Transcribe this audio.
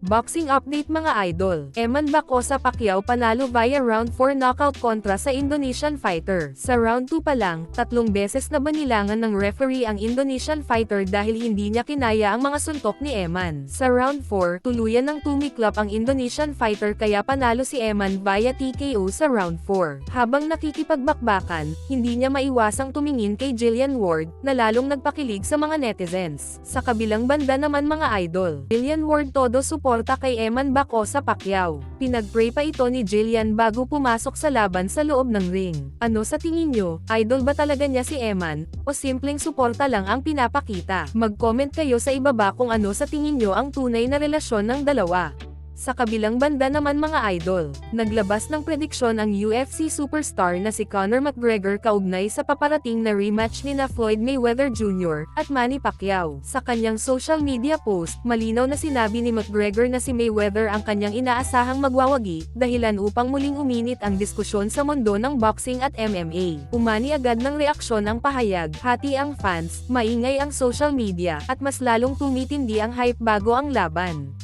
Boxing update mga idol. Eman Bacosa Pacquiao panalo via round 4 knockout kontra sa Indonesian fighter. Sa round 2 pa lang, 3 beses na banilangan ng referee ang Indonesian fighter dahil hindi niya kinaya ang mga suntok ni Eman. Sa round 4, tuluyan ng tumiklop ang Indonesian fighter kaya panalo si Eman via TKO sa round 4. Habang nakikipagbakbakan, hindi niya maiwasang tumingin kay Jillian Ward, na lalong nagpakilig sa mga netizens. Sa kabilang banda naman mga idol, Jillian Ward todo suporta kay Eman Bacosa Pacquiao. Pinag-pray pa ito ni Jillian bago pumasok sa laban sa loob ng ring. Ano sa tingin nyo? Idol ba talaga niya si Eman? O simpleng suporta lang ang pinapakita? Mag-comment kayo sa ibaba kung ano sa tingin nyo ang tunay na relasyon ng dalawa. Sa kabilang banda naman mga idol, naglabas ng prediksyon ang UFC superstar na si Conor McGregor kaugnay sa paparating na rematch ni Floyd Mayweather Jr. at Manny Pacquiao. Sa kanyang social media post, malinaw na sinabi ni McGregor na si Mayweather ang kanyang inaasahang magwawagi, dahilan upang muling uminit ang diskusyon sa mundo ng boxing at MMA. Umani agad ng reaksyon ang pahayag, hati ang fans, maingay ang social media, at mas lalong tumitindi ang hype bago ang laban.